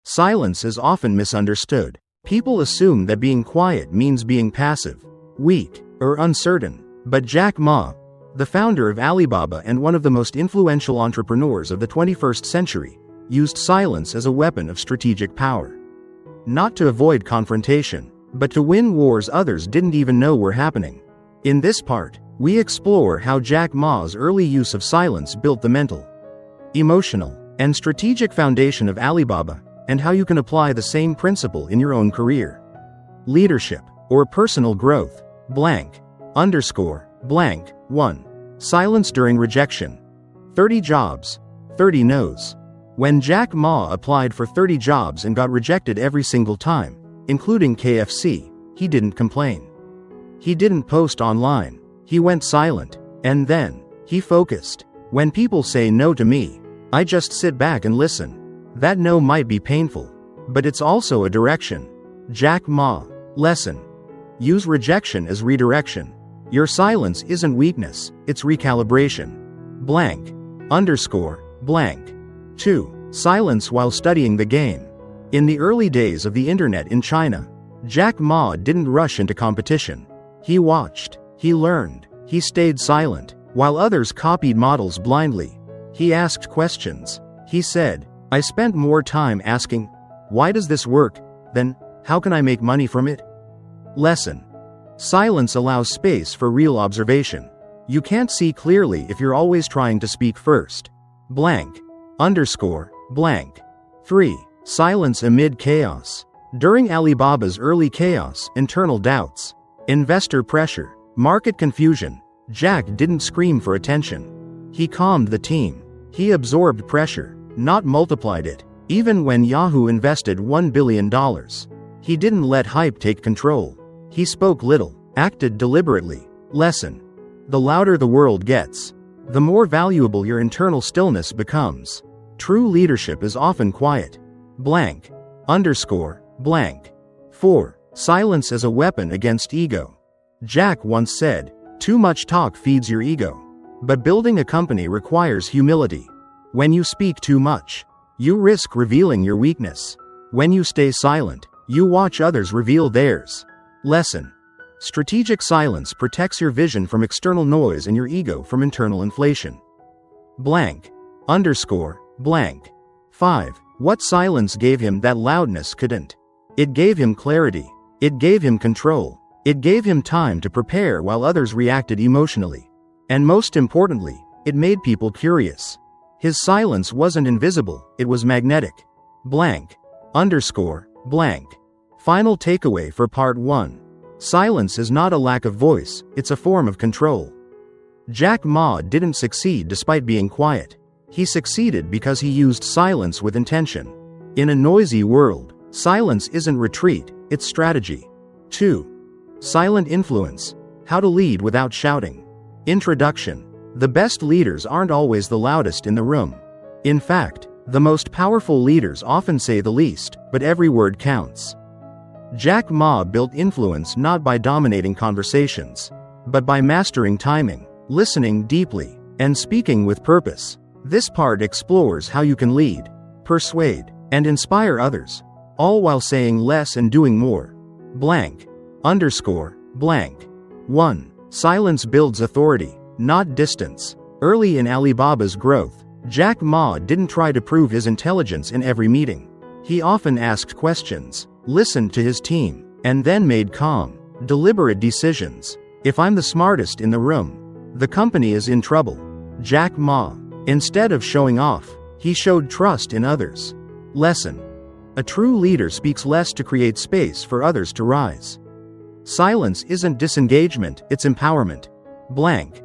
Silence is often misunderstood. People assume that being quiet means being passive, weak, or uncertain. But Jack Ma, the founder of Alibaba and one of the most influential entrepreneurs of the 21st century, used silence as a weapon of strategic power. Not to avoid confrontation, but to win wars others didn't even know were happening. In this part, we explore how Jack Ma's early use of silence built the mental, emotional, and strategic foundation of Alibaba, and how you can apply the same principle in your own career, leadership, or personal growth. ___ 1. Silence during rejection. 30 jobs, 30 no's. When Jack Ma applied for 30 jobs and got rejected every single time, including KFC, he didn't complain. He didn't post online. He went silent. And then, he focused. When people say no to me, I just sit back and listen. That no might be painful, but it's also a direction. Jack Ma. Lesson. Use rejection as redirection. Your silence isn't weakness, it's recalibration. __. 2. Silence while studying the game. In the early days of the internet in China, Jack Ma didn't rush into competition. He watched, he learned, he stayed silent, while others copied models blindly. He asked questions. He said, I spent more time asking, why does this work, than, how can I make money from it? Lesson. Silence allows space for real observation. You can't see clearly if you're always trying to speak first. __. 3. Silence amid chaos. During Alibaba's early chaos, internal doubts, investor pressure, market confusion, Jack didn't scream for attention. He calmed the team. He absorbed pressure, not multiplied it. Even when Yahoo invested $1 billion, he didn't let hype take control. He spoke little, acted deliberately. Lesson. The louder the world gets, the more valuable your internal stillness becomes. True leadership is often quiet. __. 4. Silence as a weapon against ego. Jack once said, too much talk feeds your ego. But building a company requires humility. When you speak too much, you risk revealing your weakness. When you stay silent, you watch others reveal theirs. Lesson. Strategic silence protects your vision from external noise and your ego from internal inflation. __. 5. What silence gave him that loudness couldn't? It gave him clarity. It gave him control. It gave him time to prepare while others reacted emotionally. And most importantly, it made people curious. His silence wasn't invisible, it was magnetic. __. Final takeaway for part 1. Silence is not a lack of voice, it's a form of control. Jack Ma didn't succeed despite being quiet. He succeeded because he used silence with intention. In a noisy world, silence isn't retreat, it's strategy. 2. Silent influence. How to lead without shouting. Introduction. The best leaders aren't always the loudest in the room. In fact, the most powerful leaders often say the least, but every word counts. Jack Ma built influence not by dominating conversations, but by mastering timing, listening deeply, and speaking with purpose. This part explores how you can lead, persuade, and inspire others, all while saying less and doing more. __. 1. Silence builds authority, not distance. Early in Alibaba's growth, Jack Ma didn't try to prove his intelligence in every meeting. He often asked questions, listened to his team, and then made calm, deliberate decisions. If I'm the smartest in the room, the company is in trouble. Jack Ma. Instead of showing off, he showed trust in others. Lesson. A true leader speaks less to create space for others to rise. Silence isn't disengagement, it's empowerment. __.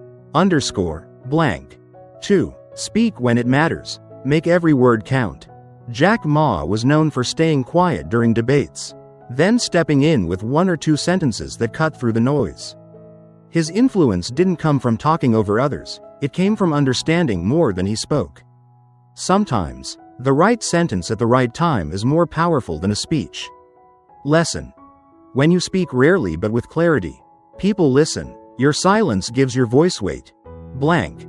2. Speak when it matters. Make every word count. Jack Ma was known for staying quiet during debates, then stepping in with 1 or 2 sentences that cut through the noise. His influence didn't come from talking over others, it came from understanding more than he spoke. Sometimes, the right sentence at the right time is more powerful than a speech. Lesson. When you speak rarely but with clarity, people listen. Your silence gives your voice weight. __.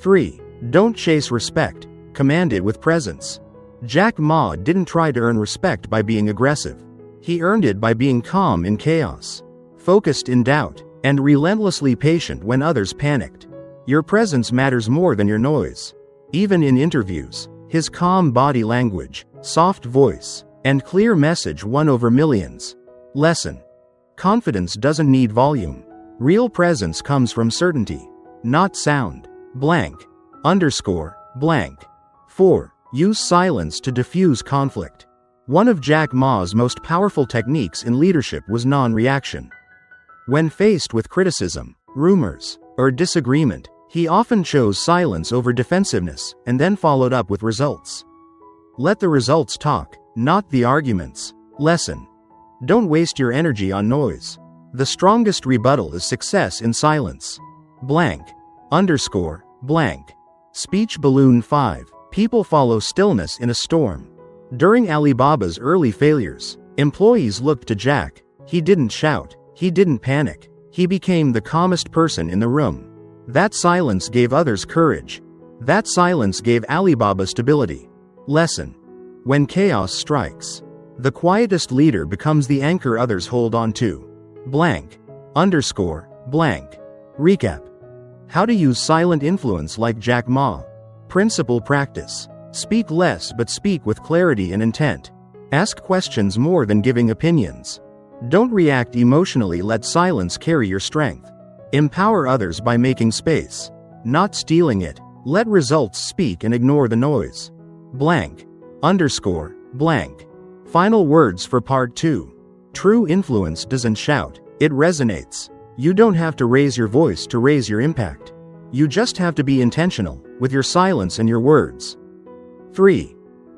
3. Don't chase respect, command it with presence. Jack Ma didn't try to earn respect by being aggressive. He earned it by being calm in chaos, focused in doubt, and relentlessly patient when others panicked. Your presence matters more than your noise. Even in interviews, his calm body language, soft voice, and clear message won over millions. Lesson: confidence doesn't need volume. Real presence comes from certainty, not sound. Blank. Underscore. Blank. 4. Use silence to diffuse conflict. One of Jack Ma's most powerful techniques in leadership was non-reaction. When faced with criticism, rumors, or disagreement, he often chose silence over defensiveness and then followed up with results. Let the results talk, not the arguments. Lesson: don't waste your energy on noise. The strongest rebuttal is success in silence. Blank. Underscore. Blank. Speech balloon 5. People follow stillness in a storm. During Alibaba's early failures, employees looked to Jack. He didn't shout. He didn't panic. He became the calmest person in the room. That silence gave others courage. That silence gave Alibaba stability. Lesson: when chaos strikes, the quietest leader becomes the anchor others hold on to. Blank. Underscore. Blank. Recap: how to use silent influence like Jack Ma. Principle practice: speak less but speak with clarity and intent. Ask questions more than giving opinions. Don't react emotionally, let silence carry your strength. Empower others by making space, not stealing it. Let results speak and ignore the noise. Blank. Underscore. Blank. Final words for part 2. True influence doesn't shout, it resonates. You don't have to raise your voice to raise your impact. You just have to be intentional with your silence and your words. 3.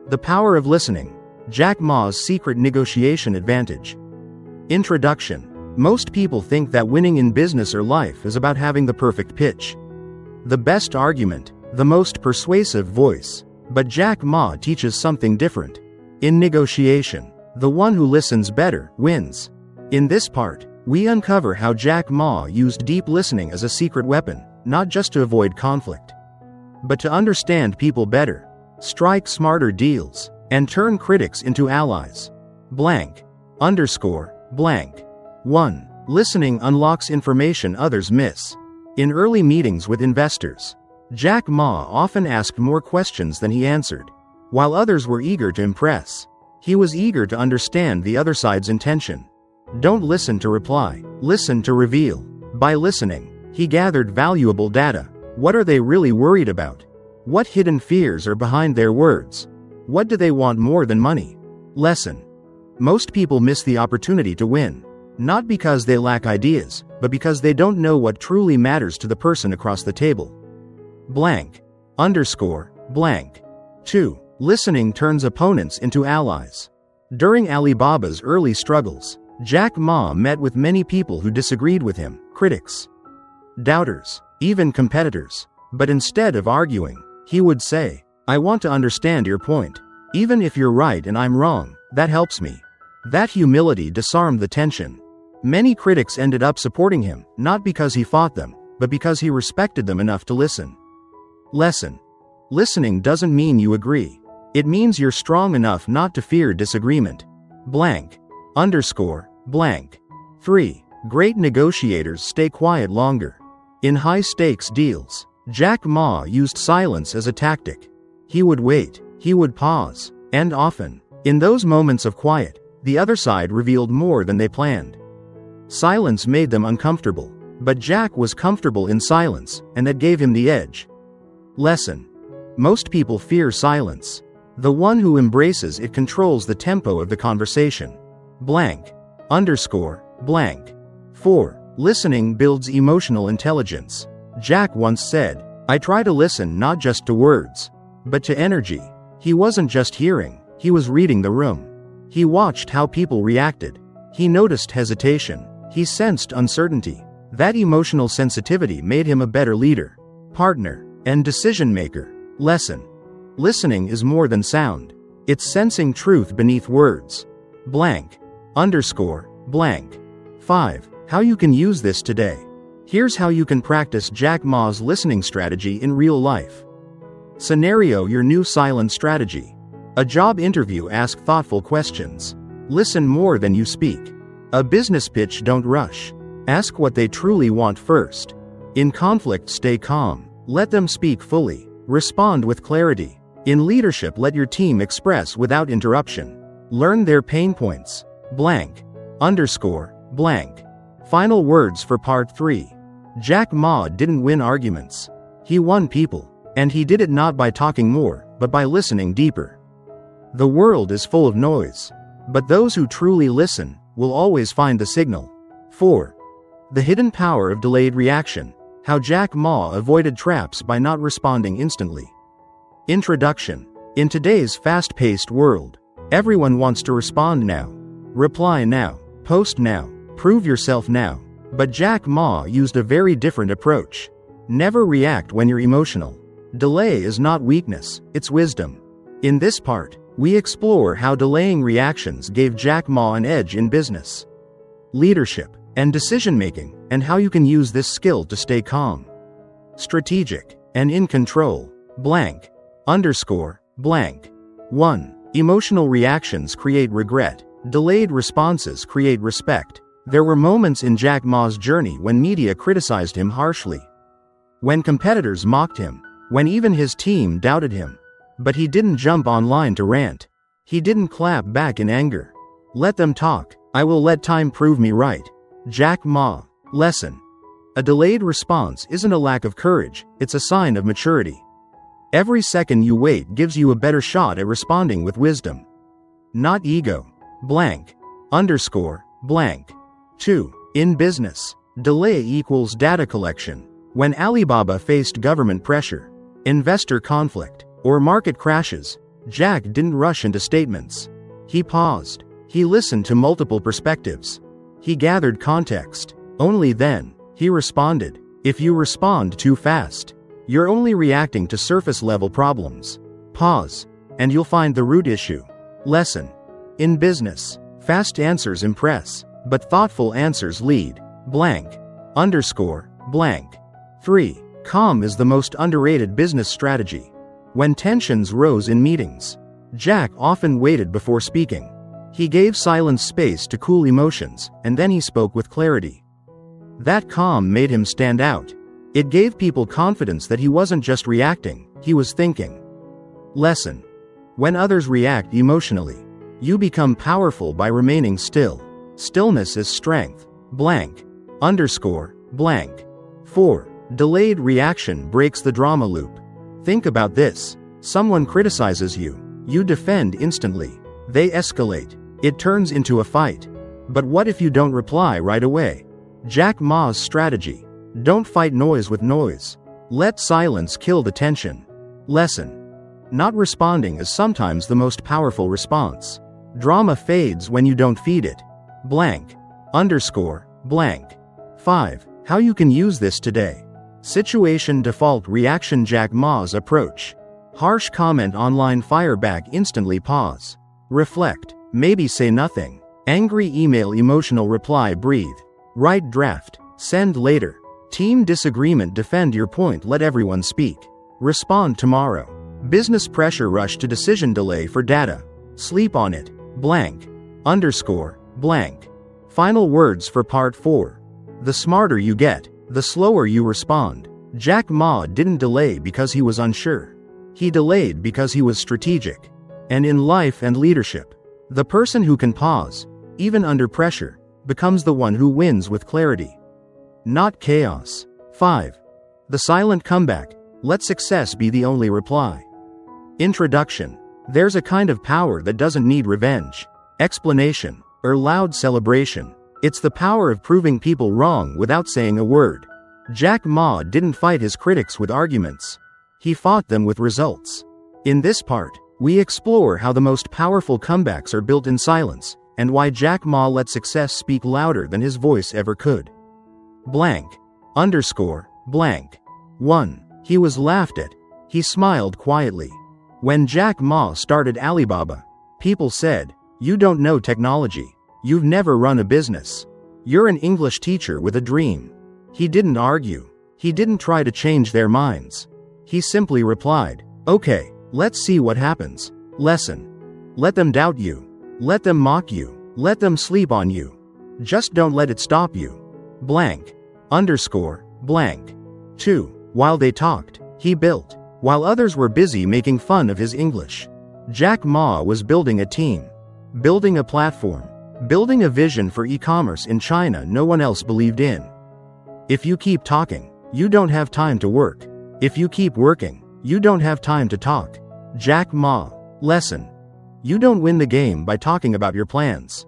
The power of listening. Jack Ma's secret negotiation advantage. Introduction. Most people think that winning in business or life is about having the perfect pitch, the best argument, the most persuasive voice. But Jack Ma teaches something different. In negotiation, the one who listens better wins. In this part, we uncover how Jack Ma used deep listening as a secret weapon, not just to avoid conflict, but to understand people better, strike smarter deals, and turn critics into allies. Blank. Underscore. Blank. 1. Listening unlocks information others miss. In early meetings with investors, Jack Ma often asked more questions than he answered. While others were eager to impress, he was eager to understand the other side's intention. Don't listen to reply, listen to reveal. By listening, he gathered valuable data. What are they really worried about? What hidden fears are behind their words? What do they want more than money? Lesson: most people miss the opportunity to win, not because they lack ideas, but because they don't know what truly matters to the person across the table. Blank. Underscore. Blank. 2. Listening turns opponents into allies. During Alibaba's early struggles, Jack Ma met with many people who disagreed with him, critics, doubters, even competitors. But instead of arguing, he would say, "I want to understand your point. Even if you're right and I'm wrong, that helps me." That humility disarmed the tension. Many critics ended up supporting him, not because he fought them, but because he respected them enough to listen. Lesson: listening doesn't mean you agree. It means you're strong enough not to fear disagreement. Blank. Underscore. Blank. 3. Great negotiators stay quiet longer. In high-stakes deals, Jack Ma used silence as a tactic. He would wait, he would pause, and often, in those moments of quiet, the other side revealed more than they planned. Silence made them uncomfortable, but Jack was comfortable in silence, and that gave him the edge. Lesson: most people fear silence. The one who embraces it controls the tempo of the conversation. Blank. Underscore. Blank. 4. Listening builds emotional intelligence. Jack once said, "I try to listen not just to words, but to energy." He wasn't just hearing, he was reading the room. He watched how people reacted. He noticed hesitation. He sensed uncertainty. That emotional sensitivity made him a better leader, partner, and decision-maker. Lesson: listening is more than sound. It's sensing truth beneath words. Blank. Underscore. Blank. 5. How you can use this today. Here's how you can practice Jack Ma's listening strategy in real life. Scenario: your new silent strategy. A job interview, ask thoughtful questions. Listen more than you speak. A business pitch, don't rush. Ask what they truly want first. In conflict, stay calm. Let them speak fully. Respond with clarity. In leadership, let your team express without interruption. Learn their pain points. Blank. Underscore. Blank. Final words for part 3. Jack Ma didn't win arguments. He won people. And he did it not by talking more, but by listening deeper. The world is full of noise. But those who truly listen will always find the signal. 4. The hidden power of delayed reaction. How Jack Ma avoided traps by not responding instantly. Introduction. In today's fast-paced world, everyone wants to respond now. Reply now. Post now. Prove yourself now. But Jack Ma used a very different approach. Never react when you're emotional. Delay is not weakness, it's wisdom. In this part, we explore how delaying reactions gave Jack Ma an edge in business, leadership, and decision-making, and how you can use this skill to stay calm, strategic, and in control. Blank. Underscore. Blank. 1. Emotional reactions create regret. Delayed responses create respect. There were moments in Jack Ma's journey when media criticized him harshly, when competitors mocked him, when even his team doubted him. But he didn't jump online to rant. He didn't clap back in anger. Let them talk. I will let time prove me right. Jack Ma. Lesson. A delayed response isn't a lack of courage, it's a sign of maturity. Every second you wait gives you a better shot at responding with wisdom, not ego. Blank. Underscore. Blank. 2. In business, delay equals data collection. When Alibaba faced government pressure, investor conflict, or market crashes, Jack didn't rush into statements. He paused. He listened to multiple perspectives. He gathered context. Only then, he responded. If you respond too fast, you're only reacting to surface-level problems. Pause, and you'll find the root issue. Lesson. In business, fast answers impress, but thoughtful answers lead. Blank. Underscore. Blank. 3. Calm is the most underrated business strategy. When tensions rose in meetings, Jack often waited before speaking. He gave silence space to cool emotions, and then he spoke with clarity. That calm made him stand out. It gave people confidence that he wasn't just reacting, he was thinking. Lesson. When others react emotionally, you become powerful by remaining still. Stillness is strength. Blank. Underscore. Blank. 4. Delayed reaction breaks the drama loop. Think about this. Someone criticizes you. You defend instantly. They escalate. It turns into a fight. But what if you don't reply right away? Jack Ma's strategy. Don't fight noise with noise. Let silence kill the tension. Lesson. Not responding is sometimes the most powerful response. Drama fades when you don't feed it. Blank. Underscore. Blank. 5. How you can use this today. Situation default reaction. Jack Ma's approach. Harsh comment online, fire back instantly, pause. Reflect. Maybe say nothing. Angry email, emotional reply, breathe. Write draft. Send later. Team disagreement, defend your point, let everyone speak. Respond tomorrow. Business pressure, rush to decision, delay for data. Sleep on it. Blank. Underscore. Blank. Final words for part 4. The smarter you get, the slower you respond. Jack Ma didn't delay because he was unsure. He delayed because he was strategic. And in life and leadership, the person who can pause, even under pressure, becomes the one who wins with clarity, not chaos. 5. The silent comeback. Let success be the only reply. Introduction. There's a kind of power that doesn't need revenge, explanation, or loud celebration. It's the power of proving people wrong without saying a word. Jack Ma didn't fight his critics with arguments. He fought them with results. In this part, we explore how the most powerful comebacks are built in silence, and why Jack Ma let success speak louder than his voice ever could. Blank. Underscore. Blank. 1. He was laughed at. He smiled quietly. When Jack Ma started Alibaba, people said, "You don't know technology. You've never run a business. You're an English teacher with a dream." He didn't argue. He didn't try to change their minds. He simply replied, "Okay, let's see what happens." Lesson. Let them doubt you. Let them mock you. Let them sleep on you. Just don't let it stop you. Blank. Underscore. Blank. 2. While they talked, he built. While others were busy making fun of his English, Jack Ma was building a team. Building a platform. Building a vision for e-commerce in China no one else believed in. If you keep talking, you don't have time to work. If you keep working, you don't have time to talk. Jack Ma. Lesson. You don't win the game by talking about your plans.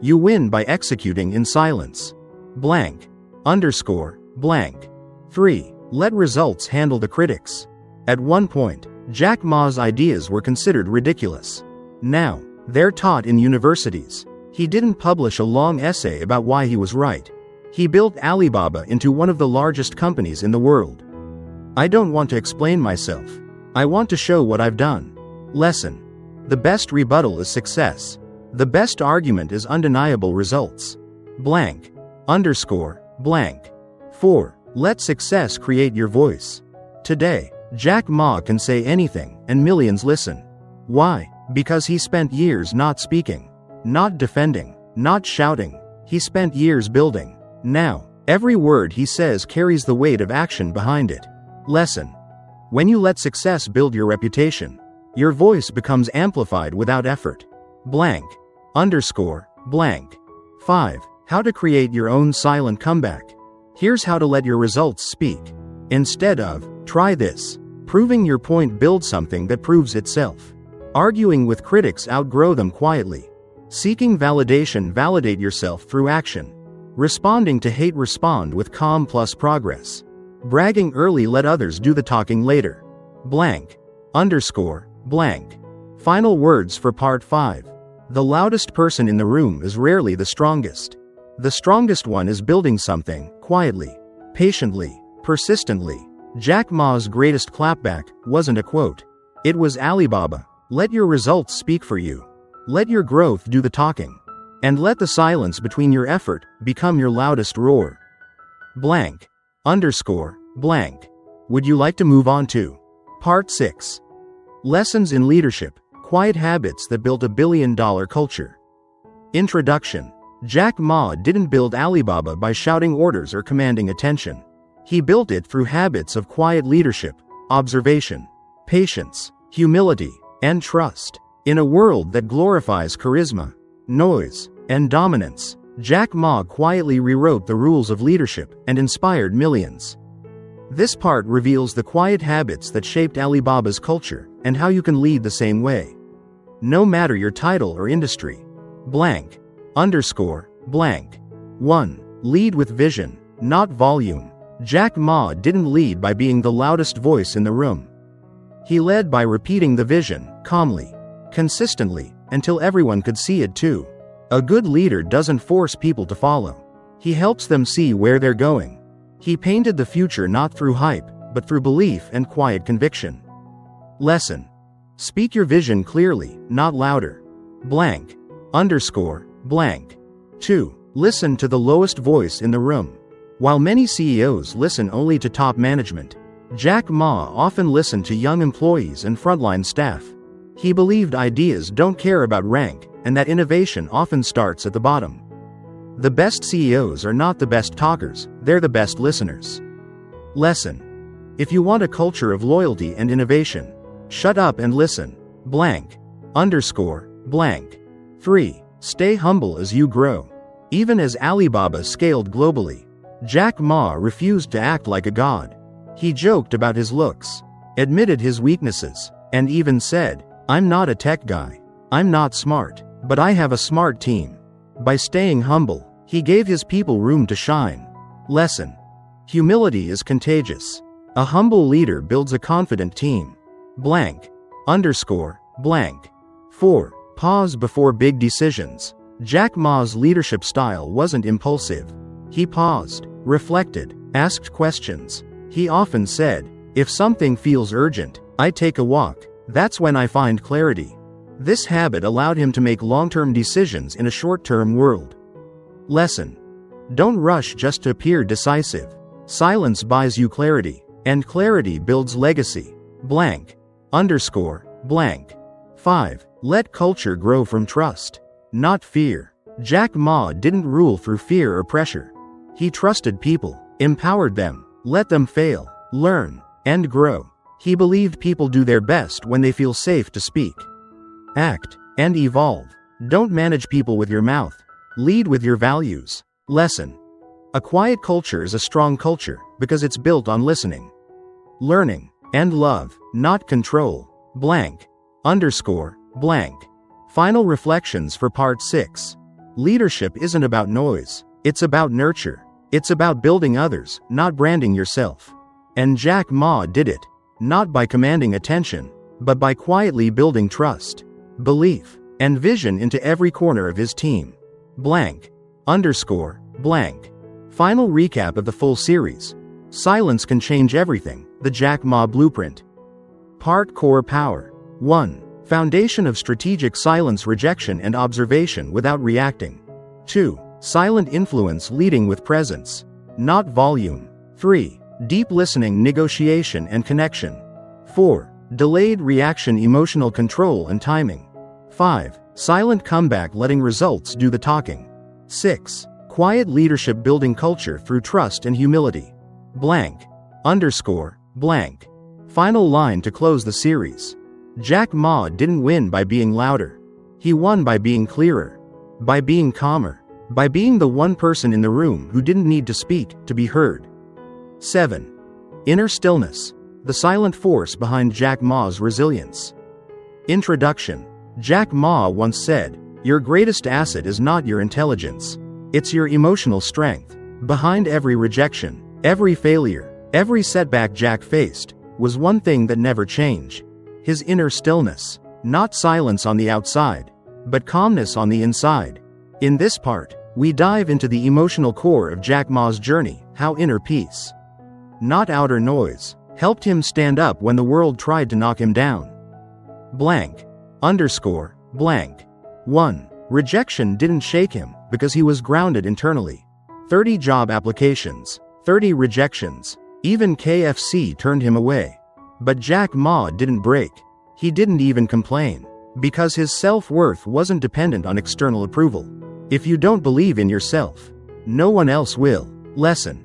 You win by executing in silence. Blank. Underscore. Blank. 3. Let results handle the critics. At one point, Jack Ma's ideas were considered ridiculous. Now, they're taught in universities. He didn't publish a long essay about why he was right. He built Alibaba into one of the largest companies in the world. I don't want to explain myself. I want to show what I've done. Lesson. The best rebuttal is success. The best argument is undeniable results. Blank. Underscore. Blank. 4. Let success create your voice. Today, Jack Ma can say anything, and millions listen. Why? Because he spent years not speaking, not defending, not shouting. He spent years building. Now, every word he says carries the weight of action behind it. Lesson. When you let success build your reputation, your voice becomes amplified without effort. Blank. Underscore. Blank. 5. How to create your own silent comeback. Here's how to let your results speak. Instead of, try this. Proving your point, build something that proves itself. Arguing with critics, outgrow them quietly. Seeking validation, validate yourself through action. Responding to hate, respond with calm plus progress. Bragging early, let others do the talking later. Blank. Underscore. Blank. Final words for part 5. The loudest person in the room is rarely the strongest. The strongest one is building something, quietly, patiently, persistently. Jack Ma's greatest clapback wasn't a quote. It was Alibaba. Let your results speak for you. Let your growth do the talking. And let the silence between your effort become your loudest roar. Blank. Underscore. Blank. Would you like to move on to part 6? Lessons in leadership. Quiet habits that built a billion-dollar culture. Introduction. Jack Ma didn't build Alibaba by shouting orders or commanding attention. He built it through habits of quiet leadership, observation, patience, humility, and trust. In a world that glorifies charisma, noise, and dominance, Jack Ma quietly rewrote the rules of leadership and inspired millions. This part reveals the quiet habits that shaped Alibaba's culture and how you can lead the same way. No matter your title or industry. Blank. Underscore. Blank. 1. Lead with vision, not volume. Jack Ma didn't lead by being the loudest voice in the room. He led by repeating the vision, calmly, consistently, until everyone could see it too. A good leader doesn't force people to follow. He helps them see where they're going. He painted the future not through hype, but through belief and quiet conviction. Lesson. Speak your vision clearly, not louder. Blank. Underscore. Blank. 2. Listen to the lowest voice in the room. While many CEOs listen only to top management, Jack Ma often listened to young employees and frontline staff. He believed ideas don't care about rank, and that innovation often starts at the bottom. The best CEOs are not the best talkers, they're the best listeners. Lesson. If you want a culture of loyalty and innovation, shut up and listen. Blank. Underscore. Blank. 3. Stay humble as you grow. Even as Alibaba scaled globally, Jack Ma refused to act like a god. He joked about his looks, admitted his weaknesses, and even said, "I'm not a tech guy. I'm not smart, but I have a smart team." By staying humble, he gave his people room to shine. Lesson. Humility is contagious. A humble leader builds a confident team. Blank. Underscore. Blank. 4. Pause before big decisions. Jack Ma's leadership style wasn't impulsive. He paused, reflected, asked questions. He often said, "If something feels urgent, I take a walk. That's when I find clarity." This habit allowed him to make long-term decisions in a short-term world. Lesson. Don't rush just to appear decisive. Silence buys you clarity, and clarity builds legacy. Blank. Underscore. Blank. 5. Let culture grow from trust, not fear. Jack Ma didn't rule through fear or pressure. He trusted people, empowered them, let them fail, learn, and grow. He believed people do their best when they feel safe to speak, act, and evolve. Don't manage people with your mouth. Lead with your values. Lesson. A quiet culture is a strong culture because it's built on listening, learning, and love, not control. Blank. Underscore. Blank. Final reflections for part 6. Leadership isn't about noise. It's about nurture. It's about building others, not branding yourself. And Jack Ma did it, not by commanding attention, but by quietly building trust, belief, and vision into every corner of his team. Blank. Underscore. Blank. Final recap of the full series. Silence can change everything. The Jack Ma Blueprint. Part Core Power. 1. Foundation of strategic silence: rejection and observation without reacting. 2. Silent influence: leading with presence, not volume. 3. Deep listening, negotiation and connection. 4. Delayed reaction: emotional control and timing. 5. Silent comeback: letting results do the talking. 6. Quiet leadership: building culture through trust and humility. Blank. Underscore. Blank. Final line to close the series. Jack Ma didn't win by being louder. He won by being clearer, by being calmer, by being the one person in the room who didn't need to speak to be heard. 7. Inner stillness: the silent force behind Jack Ma's resilience. Introduction. Jack Ma once said, "Your greatest asset is not your intelligence. It's your emotional strength." Behind every rejection, every failure, every setback Jack faced, was one thing that never changed: his inner stillness. Not silence on the outside, but calmness on the inside. In this part, we dive into the emotional core of Jack Ma's journey, how inner peace, not outer noise, helped him stand up when the world tried to knock him down. Blank. Underscore. Blank. 1. Rejection didn't shake him because he was grounded internally. 30 job applications, 30 rejections, even KFC turned him away. But Jack Ma didn't break. He didn't even complain, because his self-worth wasn't dependent on external approval. If you don't believe in yourself, no one else will. Lesson.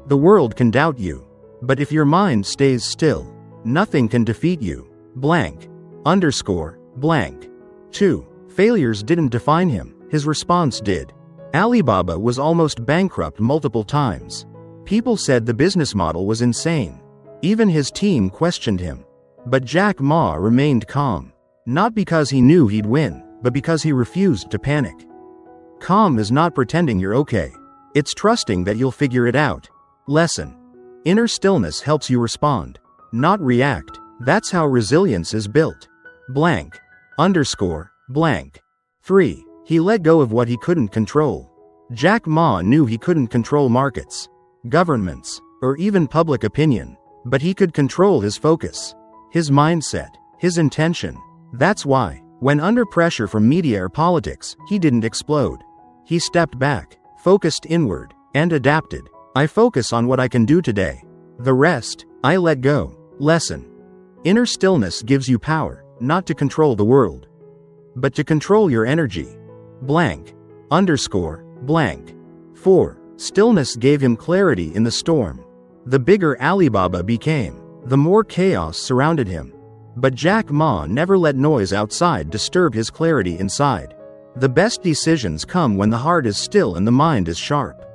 The world can doubt you, but if your mind stays still, nothing can defeat you. Blank. Underscore. Blank. 2. Failures didn't define him, his response did. Alibaba was almost bankrupt multiple times. People said the business model was insane. Even his team questioned him. But Jack Ma remained calm. Not because he knew he'd win, but because he refused to panic. Calm is not pretending you're okay. It's trusting that you'll figure it out. Lesson. Inner stillness helps you respond, not react. That's how resilience is built. Blank. Underscore. Blank. 3. He let go of what he couldn't control. Jack Ma knew he couldn't control markets, governments, or even public opinion, but he could control his focus, his mindset, his intention. That's why, when under pressure from media or politics, he didn't explode. He stepped back, focused inward, and adapted. I focus on what I can do today. The rest, I let go. Lesson. Inner stillness gives you power, not to control the world, but to control your energy. Blank. Underscore. Blank. 4. Stillness gave him clarity in the storm. The bigger Alibaba became, the more chaos surrounded him. But Jack Ma never let noise outside disturb his clarity inside. The best decisions come when the heart is still and the mind is sharp.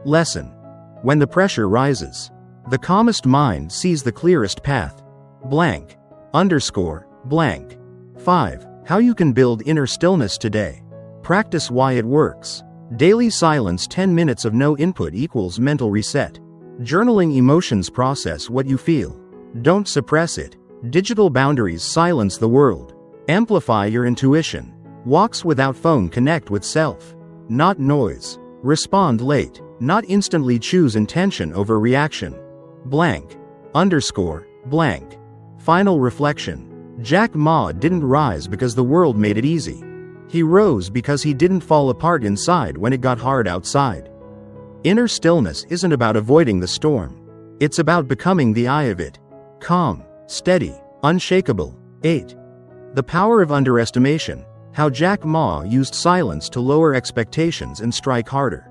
Lesson. When the pressure rises, the calmest mind sees the clearest path. Blank. Underscore. Blank. 5. How you can build inner stillness today. Practice why it works. Daily silence: 10 minutes of no input equals mental reset. Journaling emotions: process what you feel. Don't suppress it. Digital boundaries: silence the world. Amplify your intuition. Walks without phone: connect with self, not noise. Respond late, not instantly. Choose intention over reaction. Blank. Underscore. Blank. Final reflection. Jack Ma didn't rise because the world made it easy. He rose because he didn't fall apart inside when it got hard outside. Inner stillness isn't about avoiding the storm. It's about becoming the eye of it. Calm, steady, unshakable. 8. The power of underestimation. How Jack Ma used silence to lower expectations and strike harder.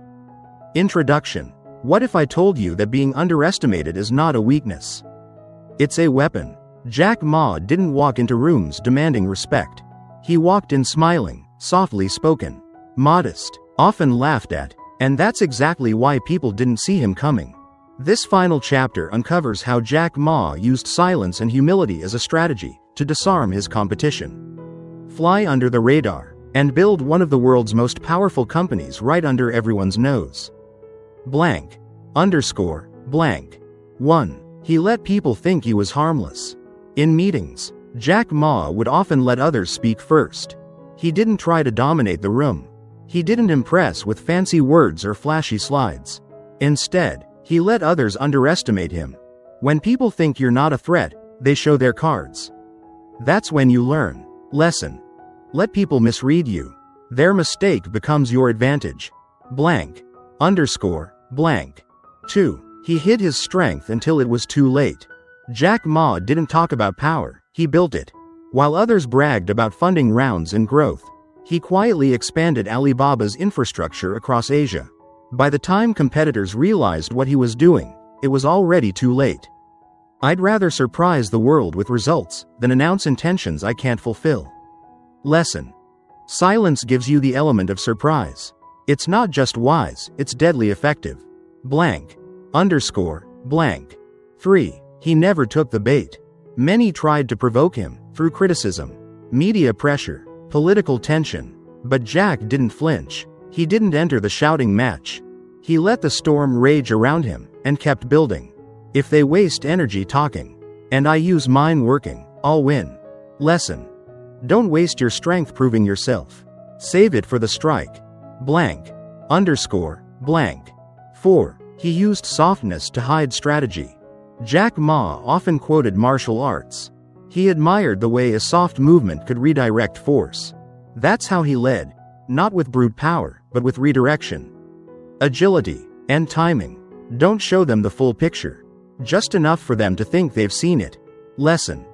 Introduction. What if I told you that being underestimated is not a weakness? It's a weapon. Jack Ma didn't walk into rooms demanding respect. He walked in smiling, softly spoken, modest, often laughed at, and that's exactly why people didn't see him coming. This final chapter uncovers how Jack Ma used silence and humility as a strategy to disarm his competition. Fly under the radar, and build one of the world's most powerful companies right under everyone's nose. Blank. Underscore. Blank. 1. He let people think he was harmless. In meetings, Jack Ma would often let others speak first. He didn't try to dominate the room. He didn't impress with fancy words or flashy slides. Instead, he let others underestimate him. When people think you're not a threat, they show their cards. That's when you learn. Lesson. Let people misread you. Their mistake becomes your advantage. Blank. Underscore. Blank. 2. He hid his strength until it was too late. Jack Ma didn't talk about power, he built it. While others bragged about funding rounds and growth, he quietly expanded Alibaba's infrastructure across Asia. By the time competitors realized what he was doing, it was already too late. I'd rather surprise the world with results than announce intentions I can't fulfill. Lesson. Silence gives you the element of surprise. It's not just wise, it's deadly effective. Blank. Underscore. Blank. 3. He never took the bait. Many tried to provoke him through criticism, media pressure, political tension. But Jack didn't flinch. He didn't enter the shouting match. He let the storm rage around him and kept building. If they waste energy talking, and I use mine working, I'll win. Lesson. Don't waste your strength proving yourself. Save it for the strike. Blank. Underscore. Blank. 4. He used softness to hide strategy. Jack Ma often quoted martial arts. He admired the way a soft movement could redirect force. That's how he led, not with brute power, but with redirection. Agility and timing. Don't show them the full picture. Just enough for them to think they've seen it. Lesson.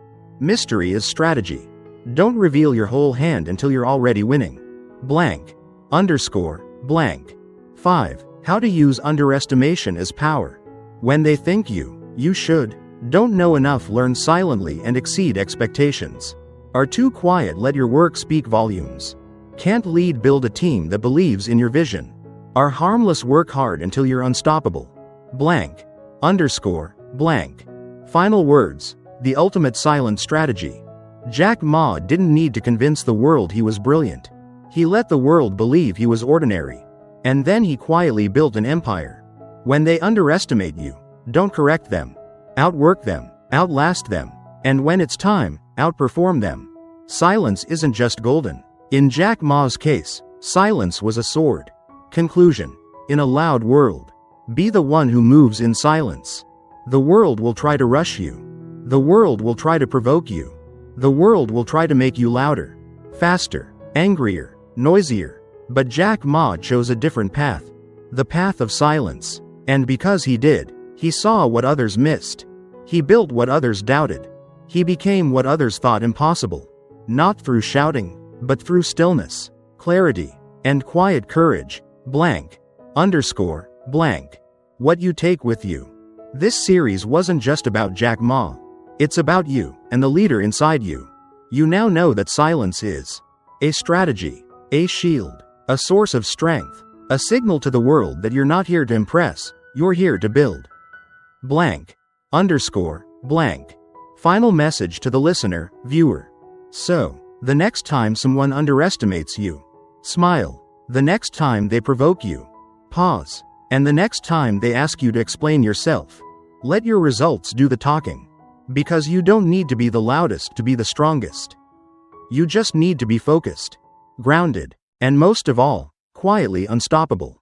Mystery is strategy. Don't reveal your whole hand until you're already winning. Blank. Underscore. Blank. 5. How to use underestimation as power. When they think you should, don't know enough, learn silently and exceed expectations. Are too quiet, let your work speak volumes. Can't lead, build a team that believes in your vision. Are harmless, work hard until you're unstoppable. Blank. Underscore. Blank. Final words. The ultimate silent strategy. Jack Ma didn't need to convince the world he was brilliant. He let the world believe he was ordinary. And then he quietly built an empire. When they underestimate you, don't correct them. Outwork them, outlast them, and when it's time, outperform them. Silence isn't just golden. In Jack Ma's case, silence was a sword. Conclusion. In a loud world, be the one who moves in silence. The world will try to rush you. The world will try to provoke you. The world will try to make you louder, faster, angrier, noisier. But Jack Ma chose a different path. The path of silence. And because he did, he saw what others missed. He built what others doubted. He became what others thought impossible. Not through shouting, but through stillness, clarity, and quiet courage. Blank. Underscore. Blank. What you take with you. This series wasn't just about Jack Ma. It's about you and the leader inside you. You now know that silence is a strategy, a shield, a source of strength, a signal to the world that you're not here to impress, you're here to build. Blank. Underscore. Blank. Final message to the listener, viewer. So, the next time someone underestimates you, smile. The next time they provoke you, pause. And the next time they ask you to explain yourself, let your results do the talking. Because you don't need to be the loudest to be the strongest. You just need to be focused, grounded, and most of all, quietly unstoppable.